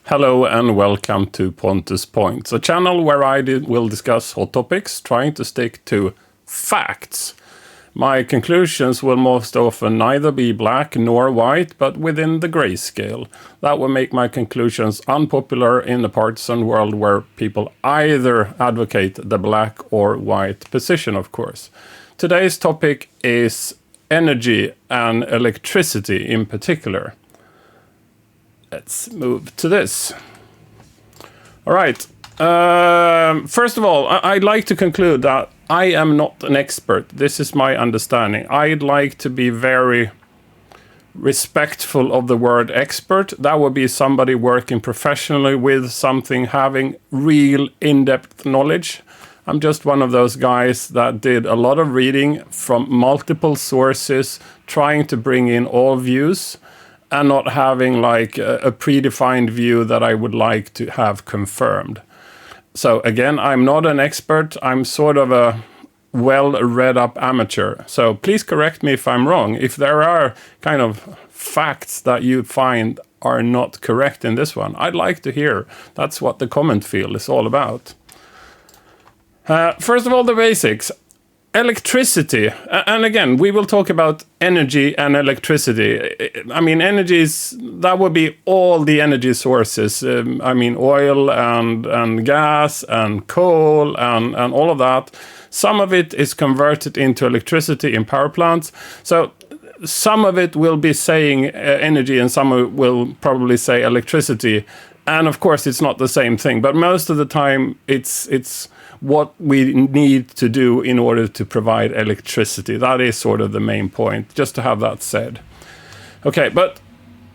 Hello and welcome to Pontus Points, a channel where I will discuss hot topics, trying to stick to facts. My conclusions will most often neither be black nor white, but within the grayscale. That will make my conclusions unpopular in the partisan world where people either advocate the black or white position, of course. Today's topic is energy and electricity in particular. Let's move to this. All right. First of all, I'd like to conclude that I am not an expert. This is my understanding. I'd like to be very respectful of the word expert. That would be somebody working professionally with something, having real in-depth knowledge. I'm just one of those guys that did a lot of reading from multiple sources, trying to bring in all views, and not having like a predefined view that I would like to have confirmed. So again, I'm not an expert. I'm sort of a well-read up amateur. So please correct me if I'm wrong. If there are kind of facts that you find are not correct in this one, I'd like to hear. That's what the comment field is all about. First of all, the basics. Electricity, and again, we will talk about energy and electricity. I mean, that would be all the energy sources. I mean, oil and gas and coal and all of that. Some of it is converted into electricity in power plants. So some of it will be saying energy and some of it will probably say electricity. And of course, it's not the same thing. But most of the time, it's what we need to do in order to provide electricity. That is sort of the main point, just to have that said. Okay, but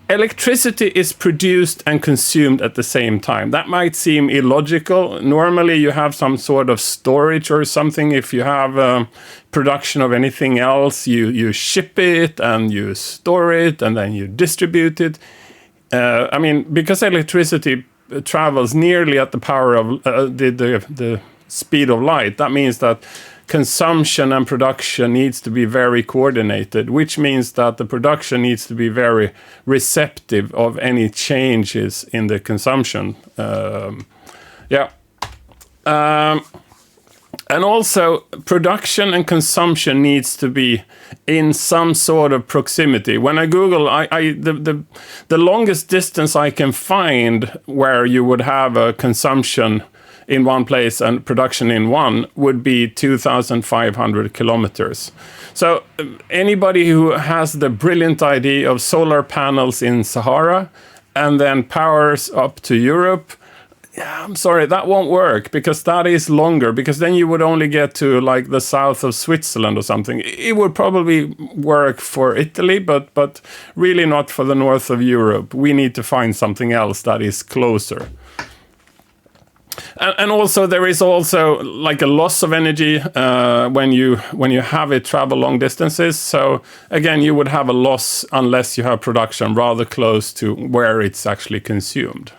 electricity is produced and consumed at the same time. That might seem illogical. Normally you have some sort of storage or something. If you have production of anything else, you ship it and you store it and then you distribute it. I mean, because electricity travels nearly at the power of the speed of light, that means that consumption and production needs to be very coordinated, which means that the production needs to be very receptive of any changes in the consumption. And also production and consumption needs to be in some sort of proximity. When I Google, the longest distance I can find where you would have a consumption in one place and production in one would be 2,500 kilometers. So anybody who has the brilliant idea of solar panels in Sahara and then powers up to Europe, yeah, I'm sorry, that won't work, because that is longer, because then you would only get to like the south of Switzerland or something. It would probably work for Italy, but really not for the north of Europe. We need to find something else that is closer. And also there is also like a loss of energy when you have it travel long distances. So again, you would have a loss unless you have production rather close to where it's actually consumed.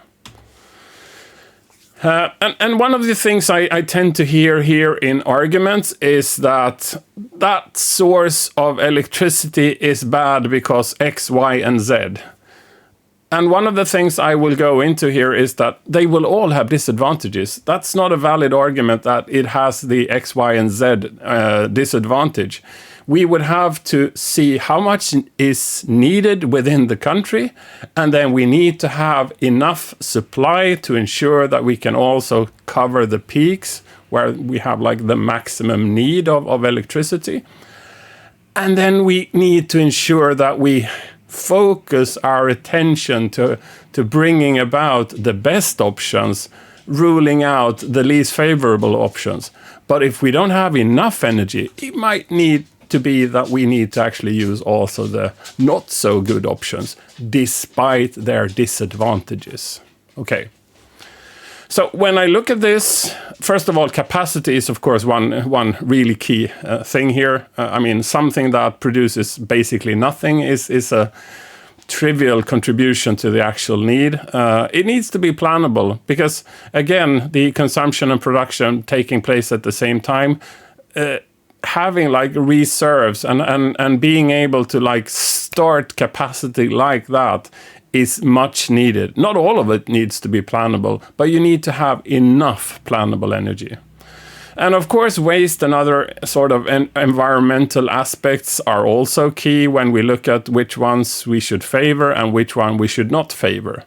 And one of the things I tend to hear here in arguments is that source of electricity is bad because X, Y, and Z. And one of the things I will go into here is that they will all have disadvantages. That's not a valid argument that it has the X, Y, and Z disadvantage. We would have to see how much is needed within the country, and then we need to have enough supply to ensure that we can also cover the peaks where we have like the maximum need of electricity. And then we need to ensure that we focus our attention to bringing about the best options, ruling out the least favorable options. But if we don't have enough energy, it might need to be that we need to actually use also the not so good options, despite their disadvantages. Okay. So when I look at this, first of all, capacity is, of course, one really key thing here. I mean, something that produces basically nothing is a trivial contribution to the actual need. It needs to be plannable because, again, the consumption and production taking place at the same time, having like reserves and being able to like start capacity like that is much needed. Not all of it needs to be plannable, but you need to have enough plannable energy. And of course, waste and other sort of environmental aspects are also key when we look at which ones we should favor and which one we should not favor.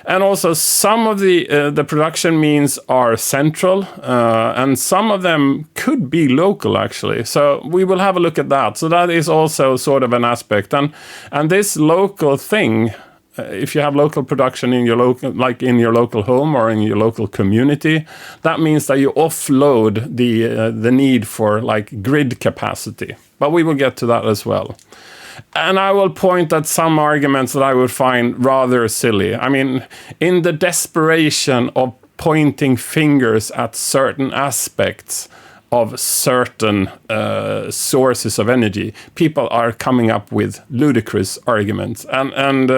And also, some of the production means are central, and some of them could be local, actually. So we will have a look at that. So that is also sort of an aspect. And this local thing, if you have local production in your local, like in your local home or in your local community, that means that you offload the need for like grid capacity. But we will get to that as well. And I will point at some arguments that I would find rather silly. I mean, in the desperation of pointing fingers at certain aspects of certain sources of energy, people are coming up with ludicrous arguments. And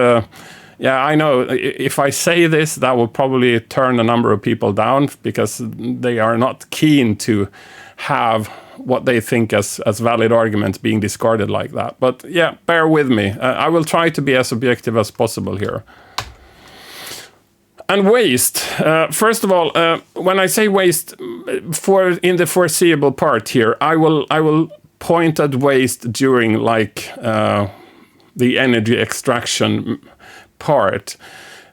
yeah, I know if I say this, that will probably turn a number of people down because they are not keen to have what they think as valid arguments being discarded like that. But yeah, bear with me. I will try to be as objective as possible here. And waste. First of all, when I say waste, in the foreseeable part here, I will point at waste during like the energy extraction part.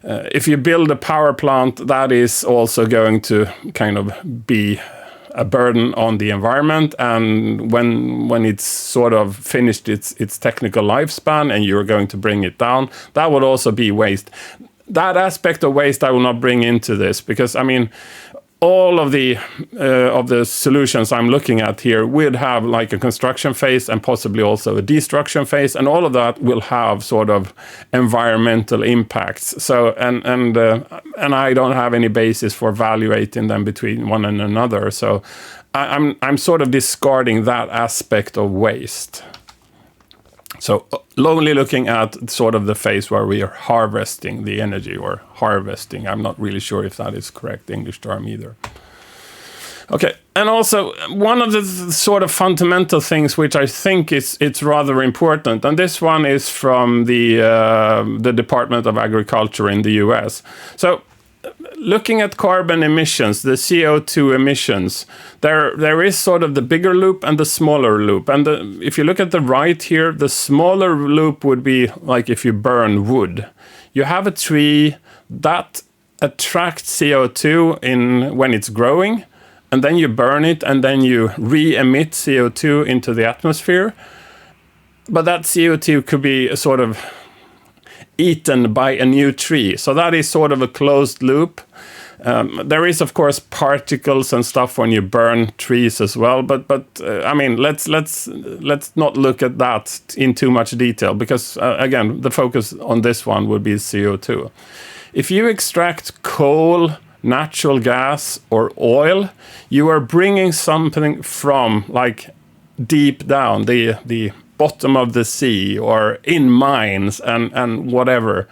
If you build a power plant, that is also going to kind of be a burden on the environment, and when it's sort of finished its technical lifespan and you're going to bring it down, that would also be waste. That aspect of waste I will not bring into this, because I mean all of the solutions I'm looking at here would have like a construction phase and possibly also a destruction phase, and all of that will have sort of environmental impacts. So and I don't have any basis for evaluating them between one and another. So I'm sort of discarding that aspect of waste. So only looking at sort of the phase where we are harvesting the energy, or harvesting. I'm not really sure if that is correct English term either. Okay, and also one of the sort of fundamental things which I think it's rather important, and this one is from the Department of Agriculture in the US. So looking at carbon emissions, the CO2 emissions, there is sort of the bigger loop and the smaller loop. And if you look at the right here, the smaller loop would be like if you burn wood. You have a tree that attracts CO2 when it's growing, and then you burn it, and then you re-emit CO2 into the atmosphere. But that CO2 could be sort of eaten by a new tree. So that is sort of a closed loop. There is, of course, particles and stuff when you burn trees as well. But I mean, let's not look at that in too much detail, because again, the focus on this one would be CO2. If you extract coal, natural gas, or oil, you are bringing something from like deep down the bottom of the sea or in mines and whatever.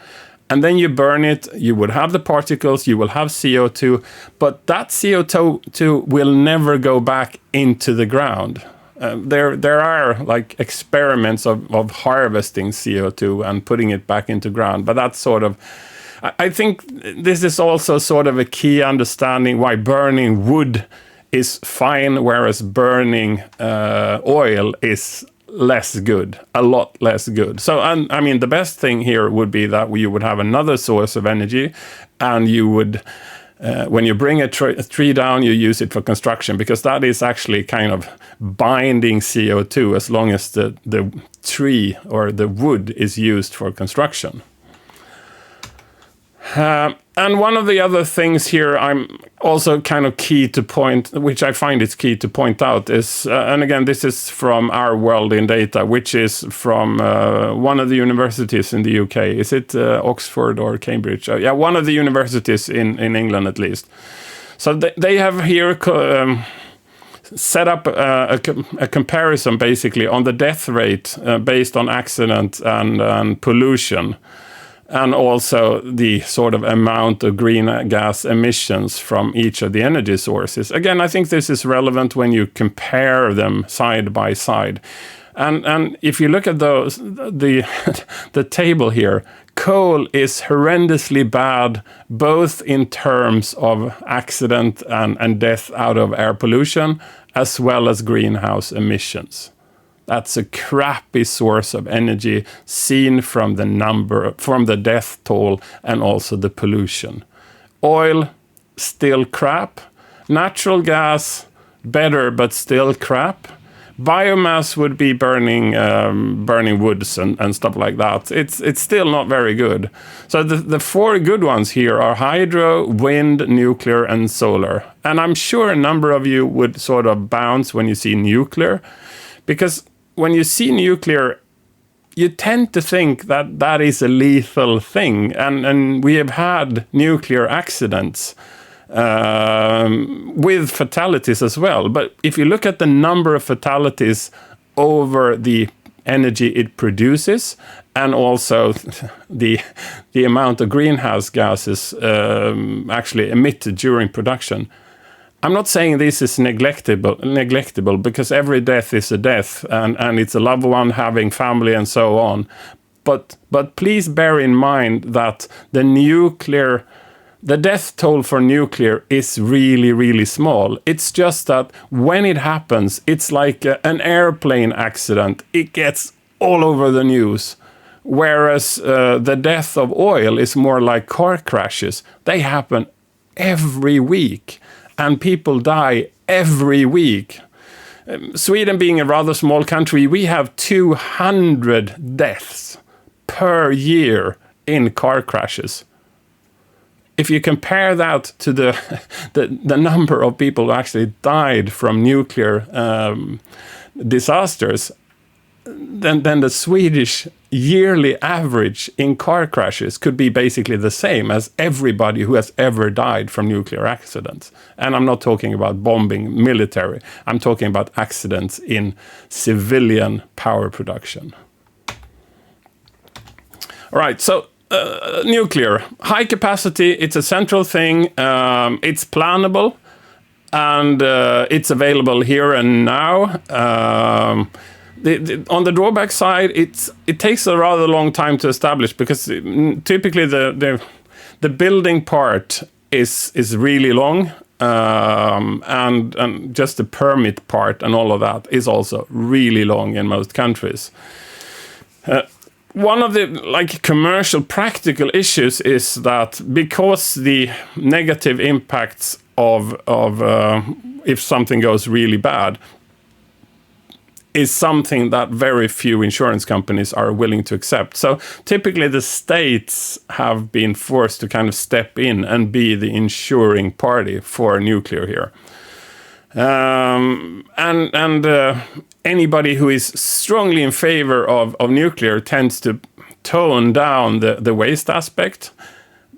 And then you burn it, you would have the particles, you will have CO2, but that CO2 will never go back into the ground. There are like experiments of harvesting CO2 and putting it back into ground, but that's sort of, I think this is also sort of a key understanding why burning wood is fine, whereas burning oil is less good, a lot less good. So, I mean, the best thing here would be that you would have another source of energy, and you would, when you bring a tree down, you use it for construction, because that is actually kind of binding CO2 as long as the tree or the wood is used for construction. And one of the other things here I'm also kind of key to point, which I find it's key to point out, is, and again, this is from Our World in Data, which is from one of the universities in the UK. Is it Oxford or Cambridge? Yeah, one of the universities in England at least. So they have here set up a comparison basically on the death rate based on accident and pollution, and also the sort of amount of green gas emissions from each of the energy sources. Again, I think this is relevant when you compare them side by side. And if you look at the table here, Coal is horrendously bad, both in terms of accident and death out of air pollution, as well as greenhouse emissions. That's a crappy source of energy seen from the death toll and also the pollution. Oil, still crap. Natural gas, better but still crap. Biomass would be burning woods and stuff like that. It's still not very good. So the four good ones here are hydro, wind, nuclear, and solar. And I'm sure a number of you would sort of bounce when you see nuclear, because when you see nuclear, you tend to think that that is a lethal thing. And we have had nuclear accidents with fatalities as well. But if you look at the number of fatalities over the energy it produces, and also the amount of greenhouse gases actually emitted during production, I'm not saying this is neglectable, because every death is a death, and it's a loved one having family and so on. But please bear in mind that the death toll for nuclear is really, really small. It's just that when it happens, it's like an airplane accident. It gets all over the news. Whereas the death of oil is more like car crashes. They happen every week, and people die every week. Sweden being a rather small country, we have 200 deaths per year in car crashes. If you compare that to the number of people who actually died from nuclear disasters, then the Swedish yearly average in car crashes could be basically the same as everybody who has ever died from nuclear accidents. And I'm not talking about bombing military. I'm talking about accidents in civilian power production. All right, so nuclear, high capacity, it's a central thing, it's plannable, and it's available here and now. On the drawback side, it takes a rather long time to establish, because typically the building part is really long, and just the permit part and all of that is also really long in most countries. One of the commercial practical issues is that because the negative impacts of if something goes really bad is something that very few insurance companies are willing to accept. So typically the states have been forced to kind of step in and be the insuring party for nuclear here. Anybody who is strongly in favor of nuclear tends to tone down the waste aspect.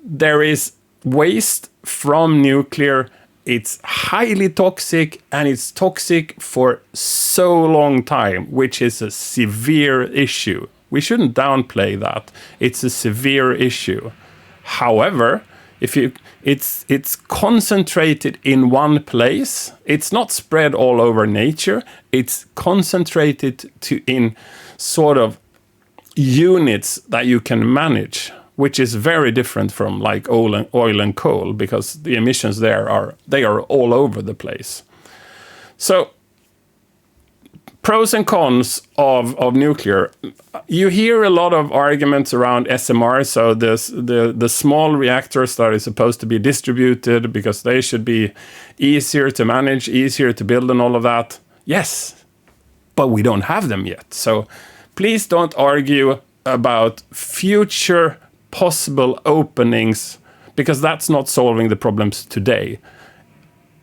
There is waste from nuclear. It's highly toxic, and it's toxic for so long time, which is a severe issue. We shouldn't downplay that. It's a severe issue. However, it's concentrated in one place. It's not spread all over nature. It's concentrated in sort of units that you can manage, which is very different from like oil and coal, because the emissions there are all over the place. So pros and cons of nuclear. You hear a lot of arguments around SMR, so the small reactors that are supposed to be distributed because they should be easier to manage, easier to build and all of that. Yes, but we don't have them yet. So please don't argue about future possible openings, because that's not solving the problems today.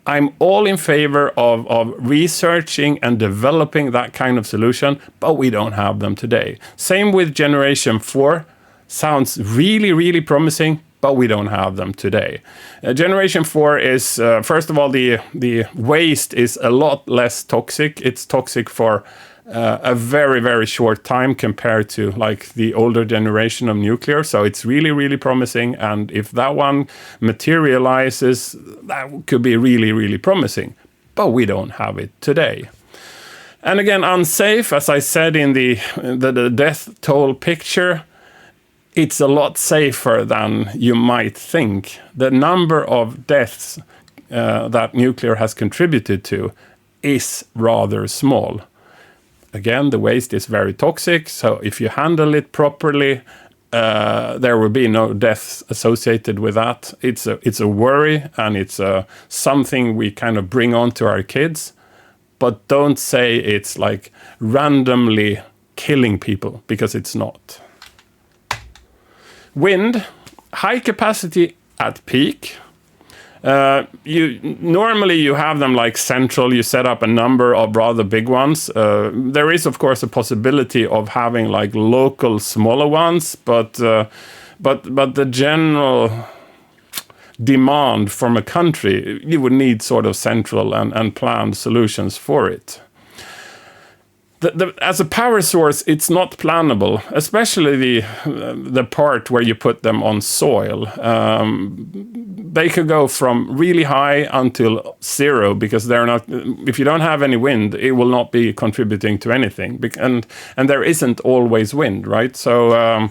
I'm all in favor of researching and developing that kind of solution, but we don't have them today. Same with Generation 4. Sounds really, really promising, but we don't have them today. Generation 4 is, first of all, the waste is a lot less toxic. It's toxic for a very, very short time compared to like the older generation of nuclear. So it's really, really promising. And if that one materializes, that could be really, really promising. But we don't have it today. And again, unsafe, as I said in the death toll picture, it's a lot safer than you might think. The number of deaths that nuclear has contributed to is rather small. Again, the waste is very toxic, so if you handle it properly, there will be no deaths associated with that. It's a worry, and it's something we kind of bring on to our kids, but don't say it's like randomly killing people, because it's not. Wind, high capacity at peak. Normally you have them like central, you set up a number of rather big ones. There is of course a possibility of having like local smaller ones, but the general demand from a country, you would need sort of central and planned solutions for it. As a power source, it's not plannable, especially the part where you put them on soil. They could go from really high until zero, because they're not. If you don't have any wind, it will not be contributing to anything, and there isn't always wind, right? So.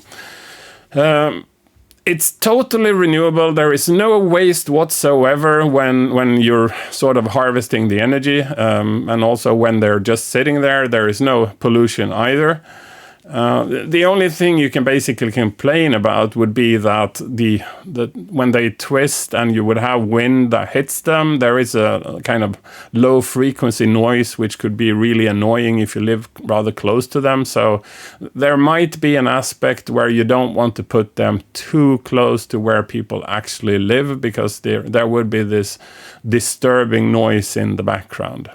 It's totally renewable. There is no waste whatsoever when you're sort of harvesting the energy, and also when they're just sitting there, there is no pollution either. The only thing you can basically complain about would be that when they twist and you would have wind that hits them, there is a kind of low frequency noise which could be really annoying if you live rather close to them. So there might be an aspect where you don't want to put them too close to where people actually live, because there would be this disturbing noise in the background.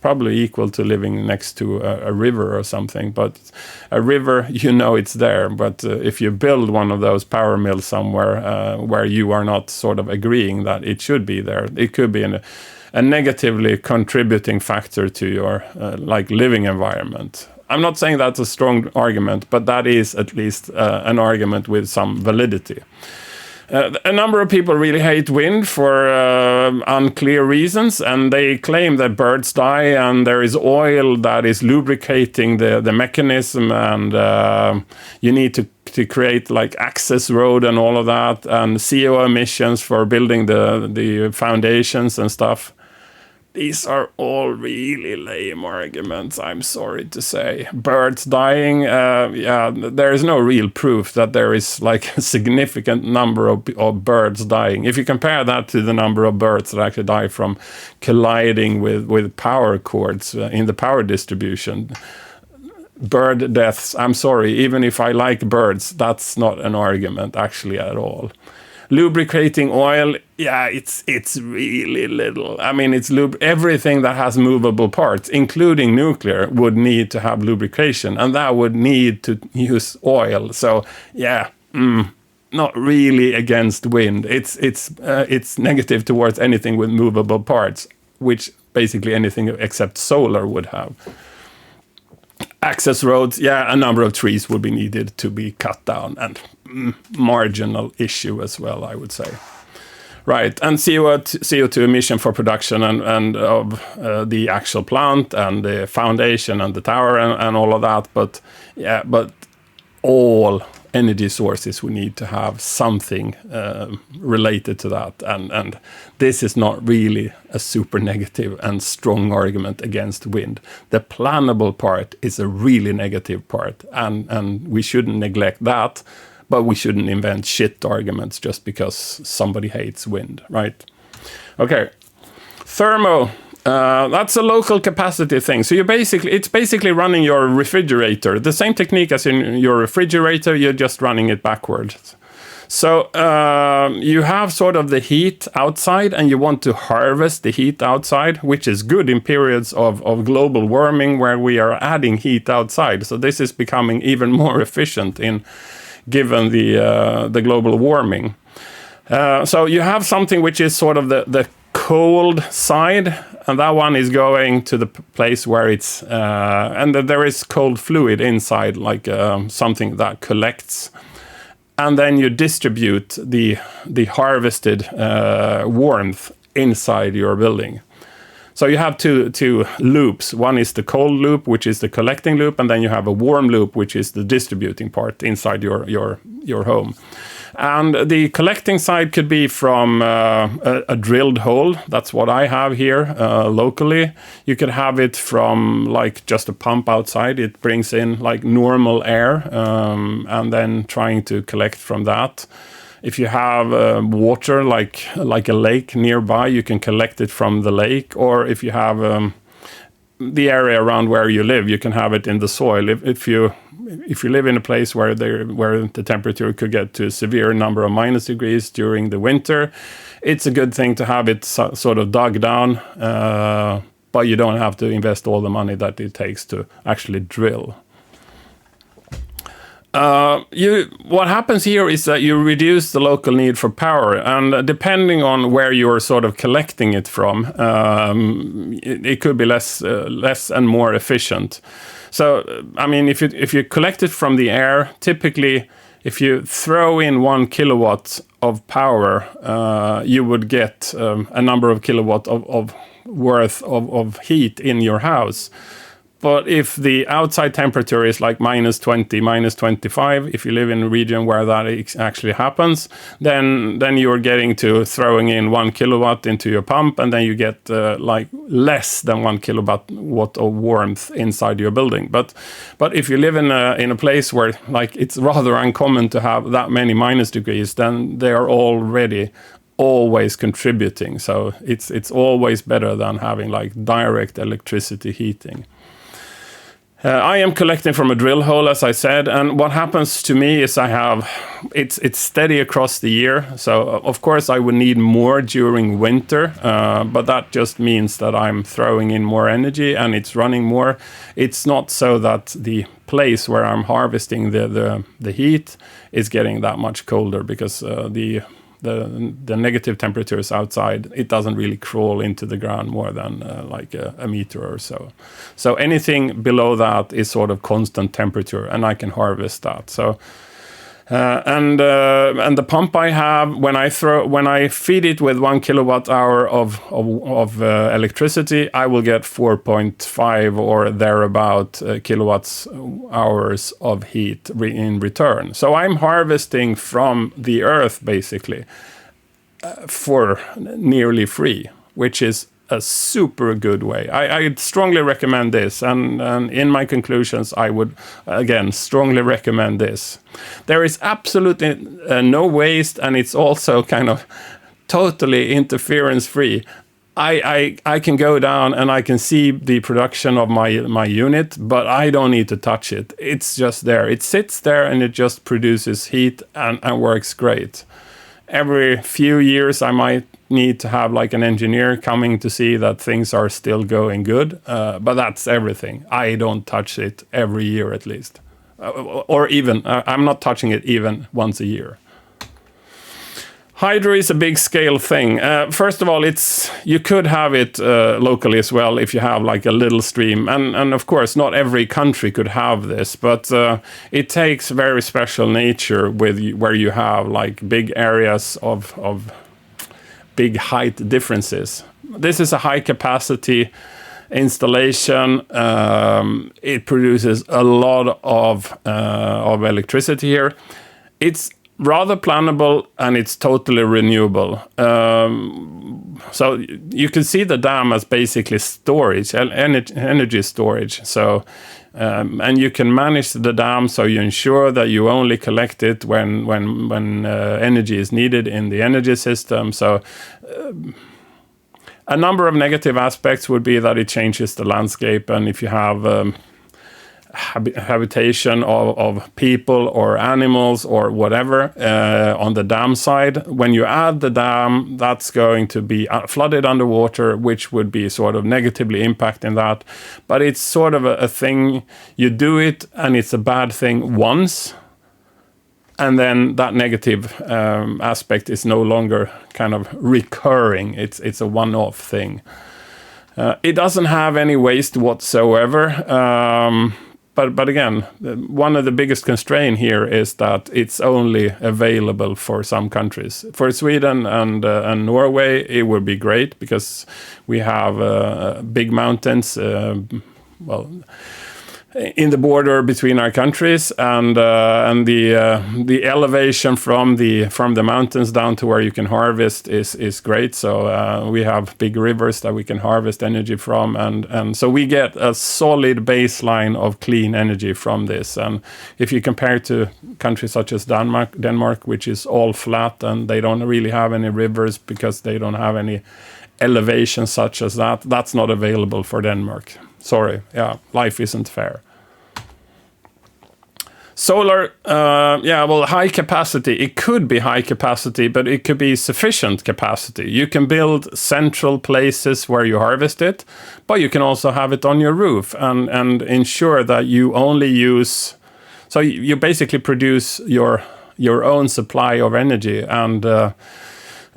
Probably equal to living next to a river or something, but a river, you know it's there. But if you build one of those power mills somewhere where you are not sort of agreeing that it should be there, it could be a negatively contributing factor to your like living environment. I'm not saying that's a strong argument, but that is at least an argument with some validity. A number of people really hate wind for unclear reasons, and they claim that birds die and there is oil that is lubricating the mechanism, and you need to create like access road and all of that, and CO emissions for building the foundations and stuff. These are all really lame arguments, I'm sorry to say. Birds dying, there is no real proof that there is like a significant number of birds dying. If you compare that to the number of birds that actually die from colliding with power cords in the power distribution, bird deaths, I'm sorry, even if I like birds, that's not an argument actually at all. Lubricating oil, it's really little. I mean, everything that has movable parts, including nuclear, would need to have lubrication, and that would need to use oil. So, not really against wind. It's negative towards anything with movable parts, which basically anything except solar would have. Access roads, a number of trees would be needed to be cut down, and marginal issue as well, I would say. Right, and CO2 emission for production and of the actual plant and the foundation and the tower and all of that, but all energy sources we need to have something related to that, and this is not really a super negative and strong argument against wind. The plannable part is a really negative part, and we shouldn't neglect that, but we shouldn't invent shit arguments just because somebody hates wind, right? Okay, thermo. That's a local capacity thing. So it's basically running your refrigerator. The same technique as in your refrigerator, you're just running it backwards. So you have sort of the heat outside, and you want to harvest the heat outside, which is good in periods of global warming where we are adding heat outside. So this is becoming even more efficient given the global warming. So you have something which is sort of the cold side, and that one is going to the place where it's and there is cold fluid inside, like something that collects, and then you distribute the harvested warmth inside your building. So you have two loops. One is the cold loop, which is the collecting loop, and then you have a warm loop, which is the distributing part inside your home. And the collecting side could be from a drilled hole. That's what I have here locally. You could have it from like just a pump outside. It brings in like normal air, and then trying to collect from that. If you have water, like a lake nearby, you can collect it from the lake. Or if you have the area around where you live, you can have it in the soil. If you live in a place where the temperature could get to a severe number of minus degrees during the winter, it's a good thing to have it sort of dug down, but you don't have to invest all the money that it takes to actually drill. What happens here is that you reduce the local need for power, and depending on where you're sort of collecting it from, it could be less and more efficient. So, I mean, if you collect it from the air, typically, if you throw in 1 kilowatt of power, you would get a number of kilowatt of worth of heat in your house. But if the outside temperature is like minus 20, minus 25, if you live in a region where that actually happens, then you're getting to throwing in 1 kilowatt into your pump, and then you get like less than 1 kilowatt of warmth inside your building. But if you live in a place where like it's rather uncommon to have that many minus degrees, then they are already always contributing. So it's always better than having like direct electricity heating. I am collecting from a drill hole, as I said, and what happens to me is it's steady across the year. So of course I would need more during winter, but that just means that I'm throwing in more energy and it's running more. It's not so that the place where I'm harvesting the heat is getting that much colder, because the negative temperatures outside, it doesn't really crawl into the ground more than like a meter or so. So anything below that is sort of constant temperature, and I can harvest that. So and the pump I have, when I feed it with 1 kilowatt hour of electricity, I will get 4.5 or thereabout kilowatts hours of heat in return. So I'm harvesting from the earth basically for nearly free, which is a super good way. I strongly recommend this, and in my conclusions I would again strongly recommend this. There is absolutely no waste, and it's also kind of totally interference free. I can go down and I can see the production of my unit, but I don't need to touch it. It's just there. It sits there and it just produces heat and works great. Every few years I might need to have like an engineer coming to see that things are still going good, but that's everything. I don't touch it every year at least, or even I'm not touching it even once a year. Hydro is a big scale thing. First of all, you could have it locally as well if you have like a little stream, and of course not every country could have this, but it takes very special nature where you have like big areas of big height differences. This is a high capacity installation. It produces a lot of electricity here. It's rather plannable and it's totally renewable. So you can see the dam as basically storage, energy storage. So and you can manage the dam so you ensure that you only collect it when energy is needed in the energy system. So a number of negative aspects would be that it changes the landscape, and if you have habitation of people or animals or whatever on the dam side, when you add the dam, that's going to be flooded underwater, which would be sort of negatively impacting that. But it's sort of a thing, you do it and it's a bad thing once, and then that negative aspect is no longer kind of recurring. It's a one-off thing. It doesn't have any waste whatsoever. but again, one of the biggest constraint here is that it's only available for some countries. For Sweden and Norway, it would be great because we have big mountains. In the border between our countries, and the elevation from the mountains down to where you can harvest is great. So we have big rivers that we can harvest energy from, and so we get a solid baseline of clean energy from this. And if you compare to countries such as Denmark, which is all flat and they don't really have any rivers because they don't have any elevation such as that, that's not available for Denmark. Sorry, life isn't fair. Solar, high capacity. It could be high capacity, but it could be sufficient capacity. You can build central places where you harvest it, but you can also have it on your roof and ensure that you only use. So you basically produce your own supply of energy, and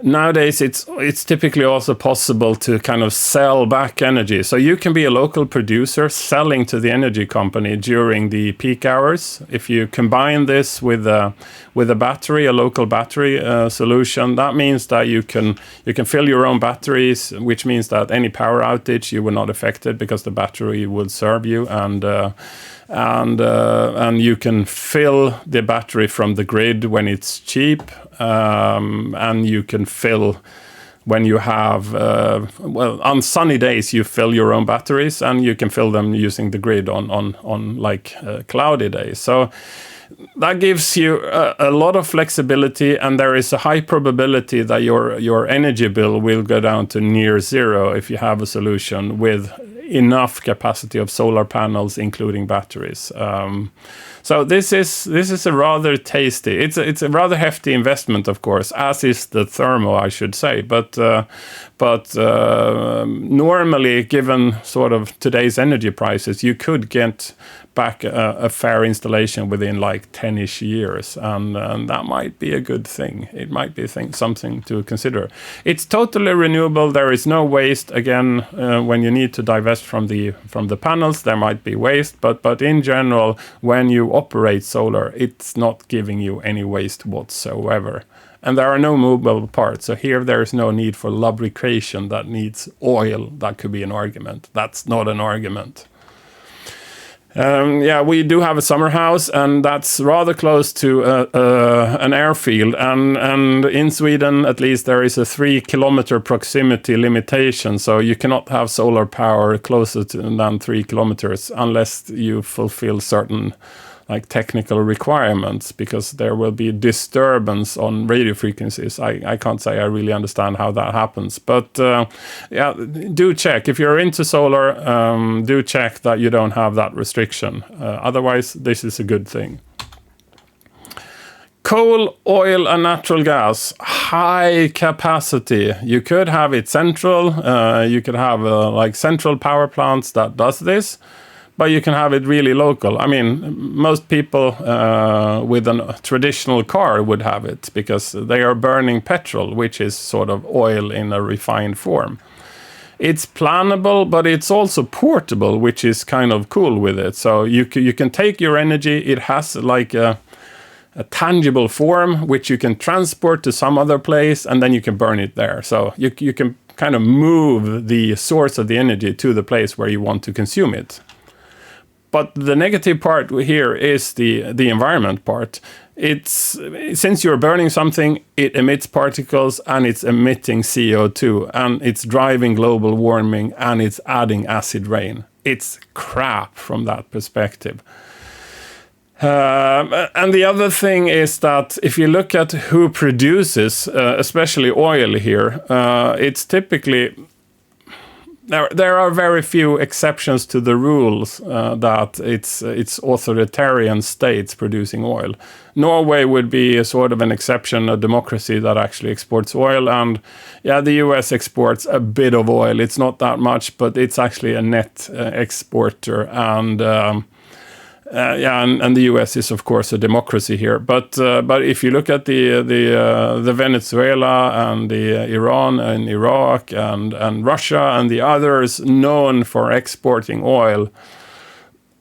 nowadays, it's typically also possible to kind of sell back energy. So you can be a local producer selling to the energy company during the peak hours. If you combine this with a battery, a local battery solution, that means that you can fill your own batteries, which means that any power outage you will not affected because the battery will serve you, and you can fill the battery from the grid when it's cheap, and you can fill when you have on sunny days you fill your own batteries, and you can fill them using the grid on like cloudy days. So that gives you a lot of flexibility, and there is a high probability that your energy bill will go down to near zero if you have a solution with enough capacity of solar panels, including batteries. So this is a rather tasty. It's a rather hefty investment, of course, as is the thermo, I should say. But normally, given sort of today's energy prices, you could get back a fair installation within like 10-ish years, and that might be a good thing. It might be something to consider. It's totally renewable. There is no waste. Again, when you need to divest from the panels, there might be waste, but in general, when you operate solar, it's not giving you any waste whatsoever. And there are no movable parts. So here there is no need for lubrication that needs oil. That could be an argument. That's not an argument. We do have a summer house, and that's rather close to an airfield. And in Sweden, at least, there is a 3-kilometer proximity limitation. So you cannot have solar power closer than 3 kilometers unless you fulfill certain like technical requirements, because there will be disturbance on radio frequencies. I can't say I really understand how that happens, but do check if you're into solar. Do check that you don't have that restriction. Otherwise, this is a good thing. Coal, oil, and natural gas, high capacity. You could have it central. You could have like central power plants that does this. But you can have it really local. I mean, most people with a traditional car would have it because they are burning petrol, which is sort of oil in a refined form. It's plannable, but it's also portable, which is kind of cool with it. So you can take your energy. It has like a tangible form, which you can transport to some other place, and then you can burn it there. So you can kind of move the source of the energy to the place where you want to consume it. But the negative part here is the environment part. It's since you're burning something, it emits particles and it's emitting CO2 and it's driving global warming and it's adding acid rain. It's crap from that perspective. And the other thing is that if you look at who produces, especially oil here, it's typically... There are very few exceptions to the rules that it's authoritarian states producing oil. Norway would be a sort of an exception, a democracy that actually exports oil. And the US exports a bit of oil. It's not that much, but it's actually a net exporter. And the US is of course a democracy here, but if you look at the Venezuela and the Iran and Iraq and Russia and the others known for exporting oil,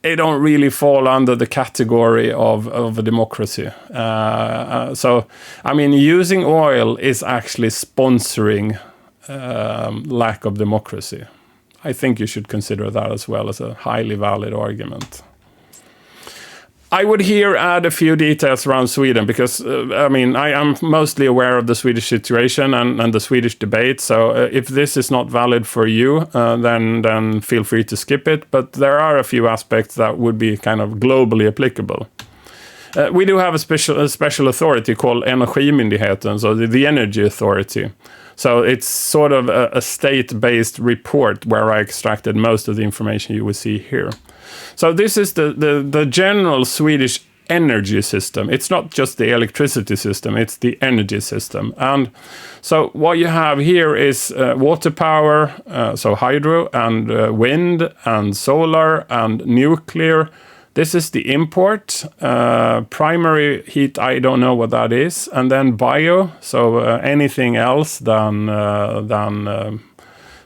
it don't really fall under the category of a democracy. So, I mean, using oil is actually sponsoring lack of democracy. I think you should consider that as well as a highly valid argument. I would here add a few details around Sweden because, I mean, I am mostly aware of the Swedish situation and the Swedish debate. So if this is not valid for you, then feel free to skip it. But there are a few aspects that would be kind of globally applicable. We do have a special authority called Energimyndigheten, so the Energy Authority. So it's sort of a state-based report where I extracted most of the information you will see here. So this is the general Swedish energy system. It's not just the electricity system, it's the energy system. And so what you have here is water power, so hydro and wind and solar and nuclear. This is the import. Primary heat, I don't know what that is. And then bio, so anything else than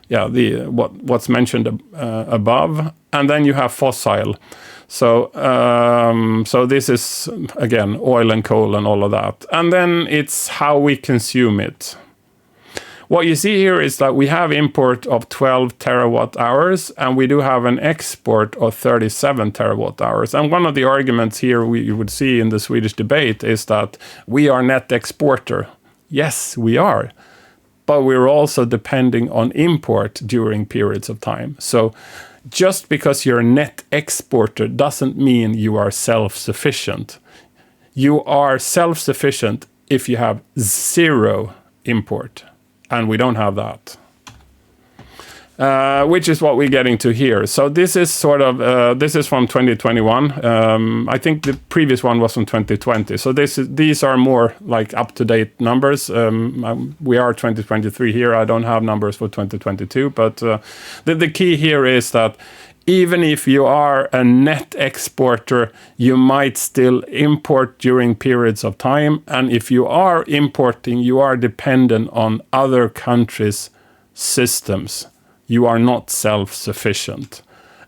what's mentioned above. And then you have fossil. So this is, again, oil and coal and all of that. And then it's how we consume it. What you see here is that we have import of 12 terawatt hours, and we do have an export of 37 terawatt hours. And one of the arguments here you would see in the Swedish debate is that we are net exporter. Yes, we are. But we're also depending on import during periods of time. So just because you're a net exporter doesn't mean you are self-sufficient. You are self-sufficient if you have zero import. And we don't have that. Which is what we're getting to here. So this is sort of, this is from 2021. I think the previous one was from 2020. So these are more like up-to-date numbers. We are 2023 here. I don't have numbers for 2022. But the key here is that even if you are a net exporter, you might still import during periods of time. And if you are importing, you are dependent on other countries' systems. You are not self-sufficient.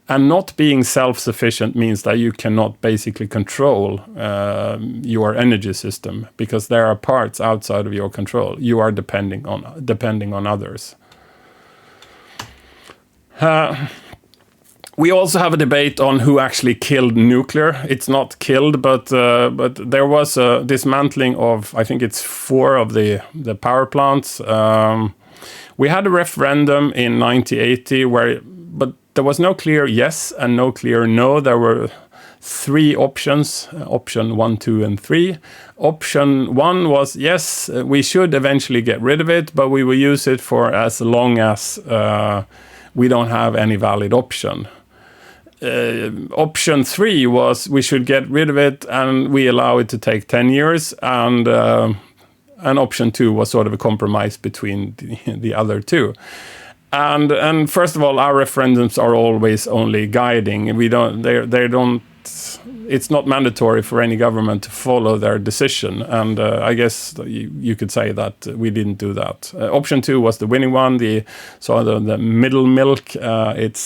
And not being self-sufficient means that you cannot basically control your energy system because there are parts outside of your control. You are depending on others. We also have a debate on who actually killed nuclear. It's not killed, but there was a dismantling of, I think it's 4 of the power plants. We had a referendum in 1980 but there was no clear yes and no clear no. There were 3 options, option 1, 2, and 3. Option 1 was yes, we should eventually get rid of it, but we will use it for as long as we don't have any valid option. Option 3 was we should get rid of it and we allow it to take 10 years. And option 2 was sort of a compromise between the other 2. And first of all, our referendums are always only guiding. They don't. It's not mandatory for any government to follow their decision. And I guess you could say that we didn't do that. Option 2 was the winning one. The middle milk. It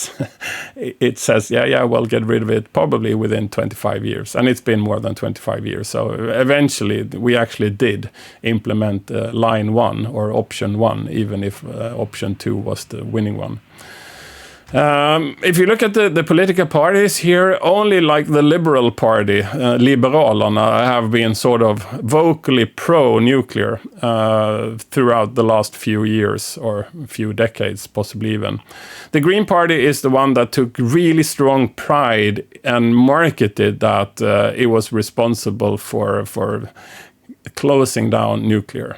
says we'll get rid of it probably within 25 years, and it's been more than 25 years. So eventually we actually did implement line 1 or option 1, even if option 2 was the winning one. If you look at the political parties here, only like the Liberal Party, Liberalerna, have been sort of vocally pro-nuclear throughout the last few years or a few decades, possibly even. The Green Party is the one that took really strong pride and marketed that it was responsible for closing down nuclear.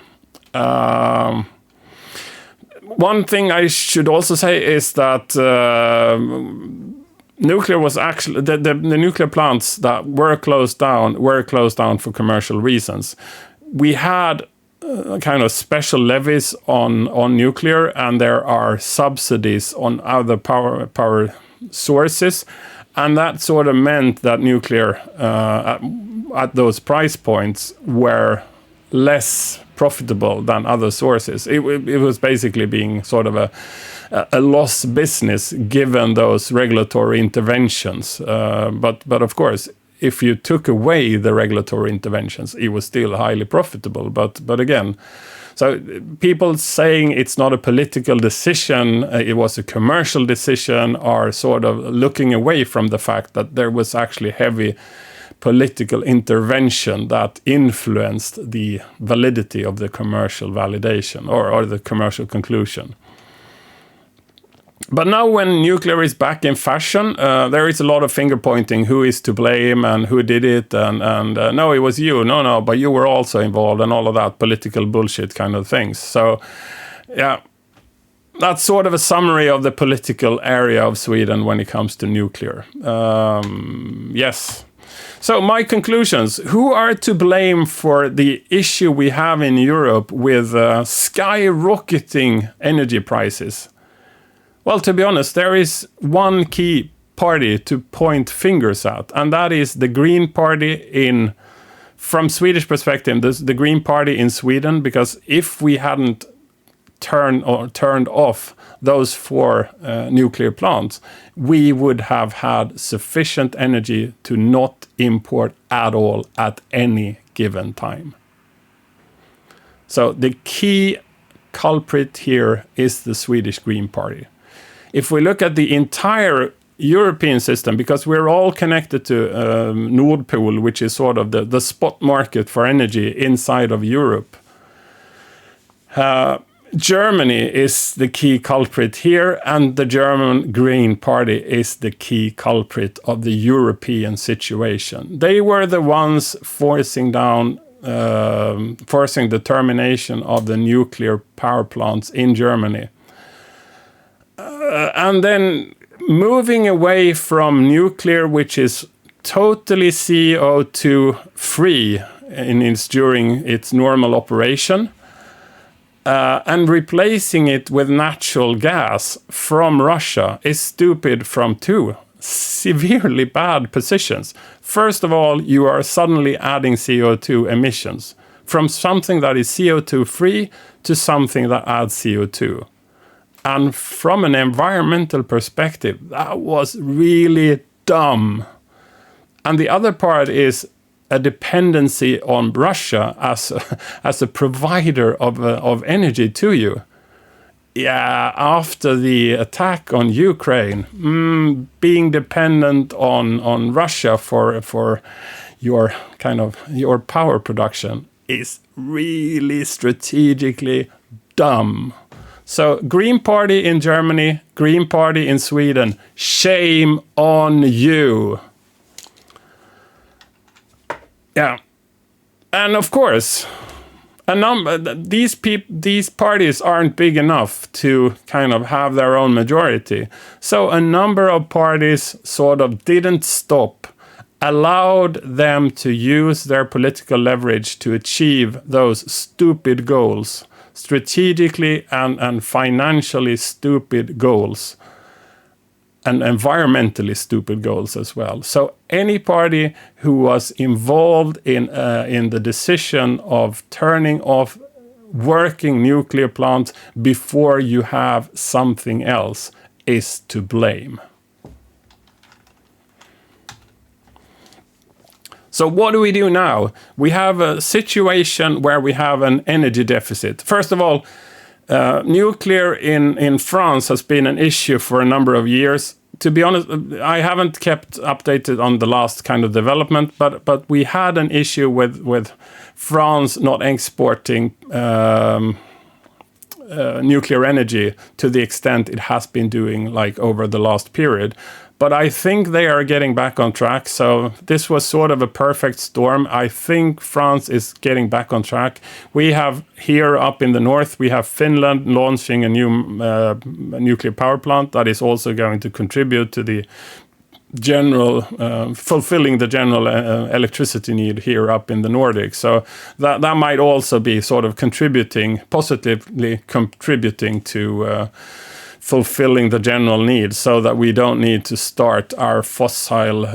One thing I should also say is that nuclear was actually the nuclear plants that were closed down for commercial reasons. We had kind of special levies on nuclear, and there are subsidies on other power sources, and that sort of meant that nuclear at those price points were less profitable than other sources. It was basically being sort of a loss business given those regulatory interventions. But of course, if you took away the regulatory interventions, it was still highly profitable. But again, so people saying it's not a political decision, it was a commercial decision, are sort of looking away from the fact that there was actually heavy political intervention that influenced the validity of the commercial validation or the commercial conclusion. But now when nuclear is back in fashion, there is a lot of finger pointing, who is to blame and who did it, and no, it was you, no, but you were also involved, and all of that political bullshit kind of things. So, yeah, that's sort of a summary of the political area of Sweden when it comes to nuclear. Yes. So my conclusions: who are to blame for the issue we have in Europe with skyrocketing energy prices? Well, to be honest, there is one key party to point fingers at, and that is the Green Party from Swedish perspective, the Green Party in Sweden, because if we hadn't turned off those 4 nuclear plants, we would have had sufficient energy to not import at all at any given time. So the key culprit here is the Swedish Green Party. If we look at the entire European system, because we're all connected to Nord Pool, which is sort of the spot market for energy inside of Europe, Germany is the key culprit here, and the German Green Party is the key culprit of the European situation. They were the ones forcing the termination of the nuclear power plants in Germany. And then moving away from nuclear, which is totally CO2 free during its normal operation, and replacing it with natural gas from Russia is stupid from 2 severely bad positions. First of all, you are suddenly adding CO2 emissions from something that is CO2 free to something that adds CO2. And from an environmental perspective, that was really dumb. And the other part is a dependency on Russia as a provider of energy to you. Yeah, after the attack on Ukraine, being dependent on Russia for your power production is really strategically dumb. So Green Party in Germany, Green Party in Sweden, shame on you. Yeah. And of course, these parties aren't big enough to kind of have their own majority. So a number of parties sort of didn't stop, allowed them to use their political leverage to achieve those stupid goals, strategically and financially stupid goals, and environmentally stupid goals as well. So any party who was involved in the decision of turning off working nuclear plants before you have something else is to blame. So what do we do now? We have a situation where we have an energy deficit. First of all, nuclear in France has been an issue for a number of years. To be honest, I haven't kept updated on the last kind of development, but we had an issue with France not exporting nuclear energy to the extent it has been doing like over the last period. But I think they are getting back on track. So this was sort of a perfect storm. I think France is getting back on track. We have here up in the north, we have Finland launching a new nuclear power plant that is also going to contribute to the general, fulfilling the general electricity need here up in the Nordics. So that might also be sort of positively contributing to fulfilling the general need, so that we don't need to start our fossil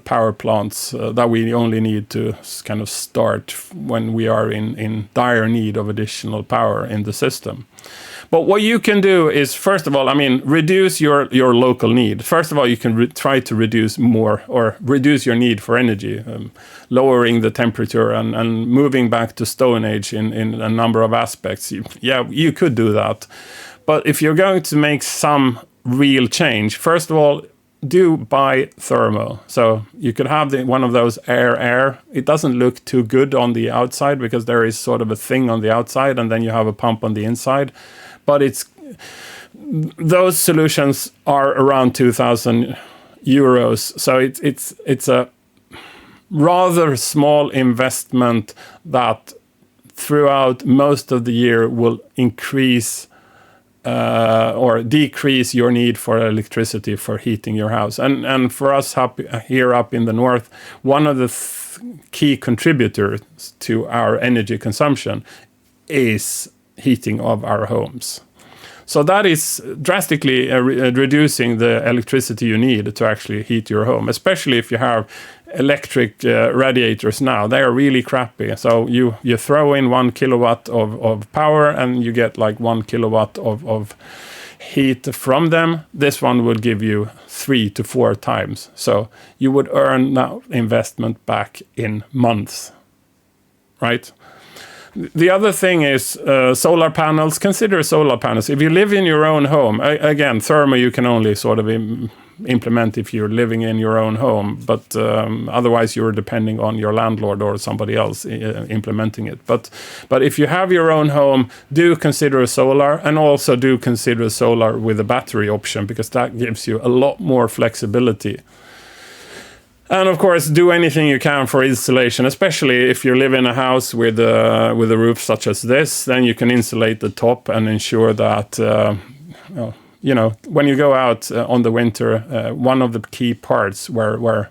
power plants that we only need to kind of start when we are in dire need of additional power in the system. But what you can do is, first of all, reduce your local need. First of all, you can try to reduce more, or reduce your need for energy, lowering the temperature and moving back to Stone Age in a number of aspects. You could do that. But if you're going to make some real change, first of all, do buy thermo. So you could have one of those air. It doesn't look too good on the outside because there is sort of a thing on the outside and then you have a pump on the inside. But those solutions are around 2,000 euros. So it's a rather small investment that throughout most of the year will increase or decrease your need for electricity for heating your house. And for us here up in the north, one of the key contributors to our energy consumption is heating of our homes. So that is drastically reducing the electricity you need to actually heat your home, especially if you have electric radiators now. They are really crappy. So you throw in 1 kilowatt of power and you get like 1 kilowatt of heat from them. This one would give you 3 to 4 times. So you would earn that investment back in months, right? The other thing is solar panels. Consider solar panels. If you live in your own home, again, thermo you can only sort of implement if you're living in your own home, but otherwise you're depending on your landlord or somebody else implementing it. But if you have your own home, do consider solar, and also do consider solar with a battery option, because that gives you a lot more flexibility. And of course, do anything you can for insulation, especially if you live in a house with a roof such as this. Then you can insulate the top and ensure that, when you go out on the winter, one of the key parts where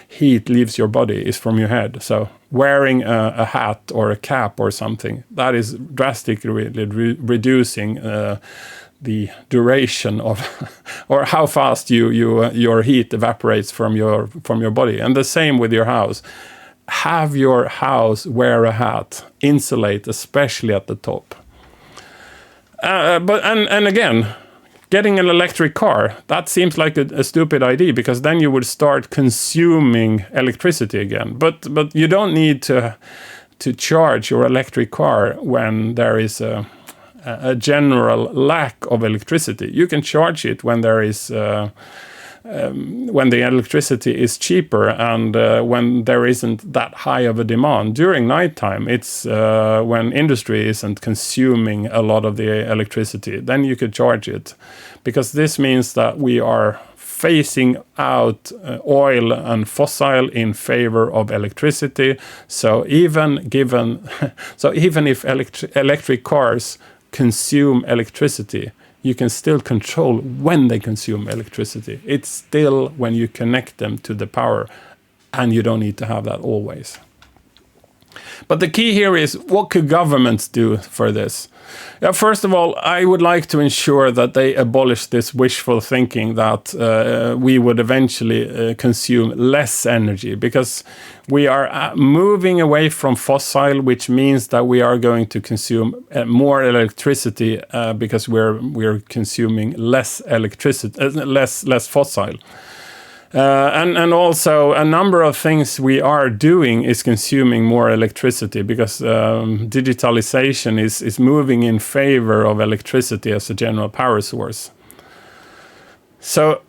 heat leaves your body is from your head. So wearing a hat or a cap or something, that is drastically reducing the duration of or how fast your heat evaporates from your body. And the same with your house. Have your house wear a hat, insulate, especially at the top. But again, getting an electric car, that seems like a stupid idea, because then you would start consuming electricity again. But you don't need to charge your electric car when there is a general lack of electricity. You can charge it when there is when the electricity is cheaper and when there isn't that high of a demand. During nighttime, it's when industry isn't consuming a lot of the electricity, then you could charge it, because this means that we are phasing out oil and fossil in favor of electricity. So even if electric cars consume electricity, you can still control when they consume electricity. It's still when you connect them to the power, and you don't need to have that always. But the key here is, what could governments do for this? First of all, I would like to ensure that they abolish this wishful thinking that we would eventually consume less energy, because we are moving away from fossil, which means that we are going to consume more electricity because we're consuming less electricity, less fossil. And also a number of things we are doing is consuming more electricity, because digitalization is moving in favor of electricity as a general power source. So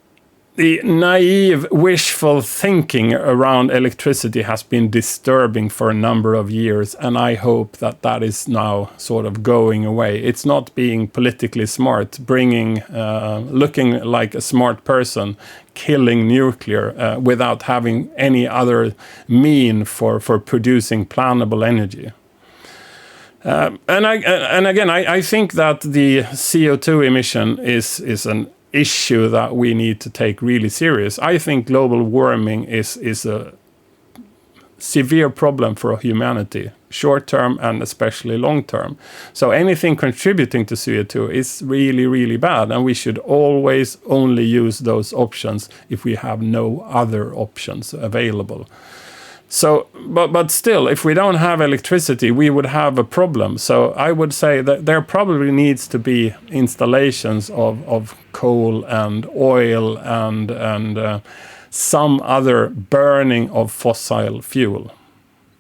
the naive, wishful thinking around electricity has been disturbing for a number of years, and I hope that is now sort of going away. It's not being politically smart, looking like a smart person, killing nuclear without having any other mean for producing plannable energy. And again, I think that the CO2 emission is an issue that we need to take really serious. I think global warming is a severe problem for humanity, short term and especially long term. So anything contributing to CO2 is really, really bad, and we should always only use those options if we have no other options available. So, but still, if we don't have electricity, we would have a problem. So I would say that there probably needs to be installations of coal and oil and some other burning of fossil fuel.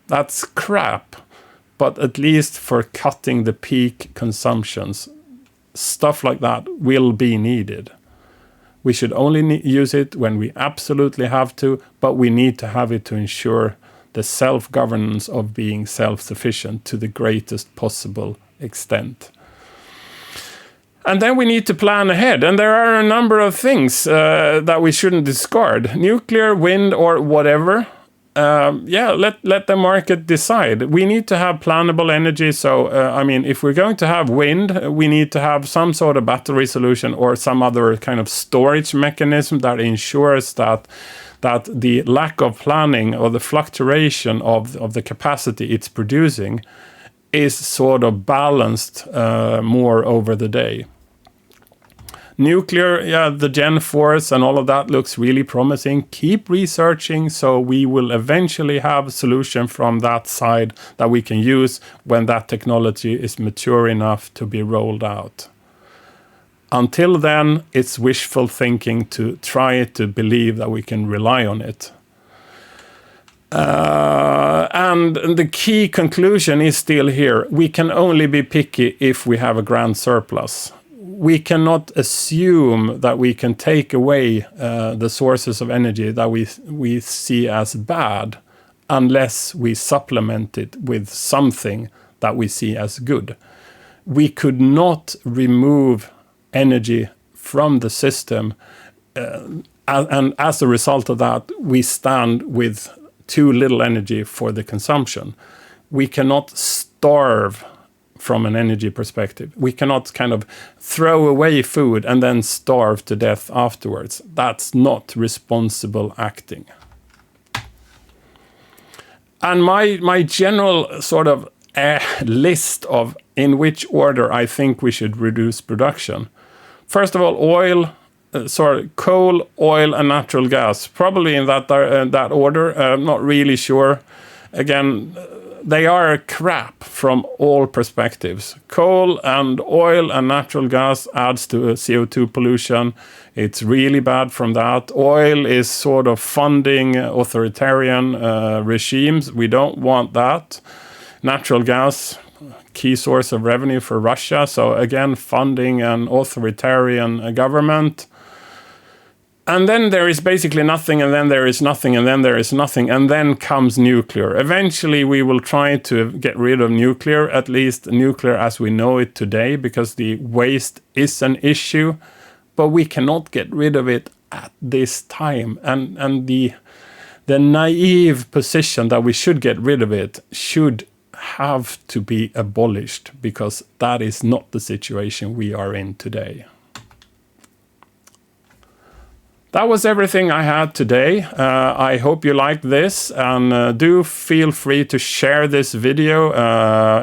That's crap, but at least for cutting the peak consumptions, stuff like that will be needed. We should only use it when we absolutely have to, but we need to have it to ensure the self-governance of being self-sufficient to the greatest possible extent. And then we need to plan ahead. And there are a number of things that we shouldn't discard. Nuclear, wind, or whatever. Let the market decide. We need to have plannable energy. So, if we're going to have wind, we need to have some sort of battery solution or some other kind of storage mechanism that ensures that the lack of planning or the fluctuation of the capacity it's producing is sort of balanced more over the day. Nuclear, the Gen 4s and all of that looks really promising. Keep researching, so we will eventually have a solution from that side that we can use when that technology is mature enough to be rolled out. Until then, it's wishful thinking to try to believe that we can rely on it. And the key conclusion is still here. We can only be picky if we have a grand surplus. We cannot assume that we can take away the sources of energy that we see as bad unless we supplement it with something that we see as good. We could not remove energy from the system, and as a result of that, we stand with too little energy for the consumption. We cannot starve from an energy perspective. We cannot kind of throw away food and then starve to death afterwards. That's not responsible acting. And my general sort of list of in which order I think we should reduce production. First of all, coal, oil, and natural gas. Probably in that order. I'm not really sure. Again, they are crap from all perspectives. Coal and oil and natural gas adds to CO2 pollution. It's really bad from that. Oil is sort of funding authoritarian regimes. We don't want that. Natural gas, key source of revenue for Russia. So again, funding an authoritarian government. And then there is basically nothing, and then there is nothing, and then there is nothing, and then comes nuclear. Eventually, we will try to get rid of nuclear, at least nuclear as we know it today, because the waste is an issue, but we cannot get rid of it at this time. And the naive position that we should get rid of it should have to be abolished, because that is not the situation we are in today. That was everything I had today. I hope you liked this, and do feel free to share this video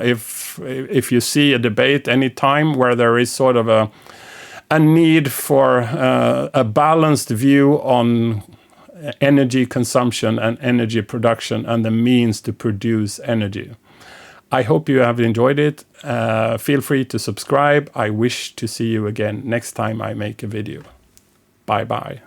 if you see a debate anytime where there is sort of a need for a balanced view on energy consumption and energy production and the means to produce energy. I hope you have enjoyed it. Feel free to subscribe. I wish to see you again next time I make a video. Bye-bye.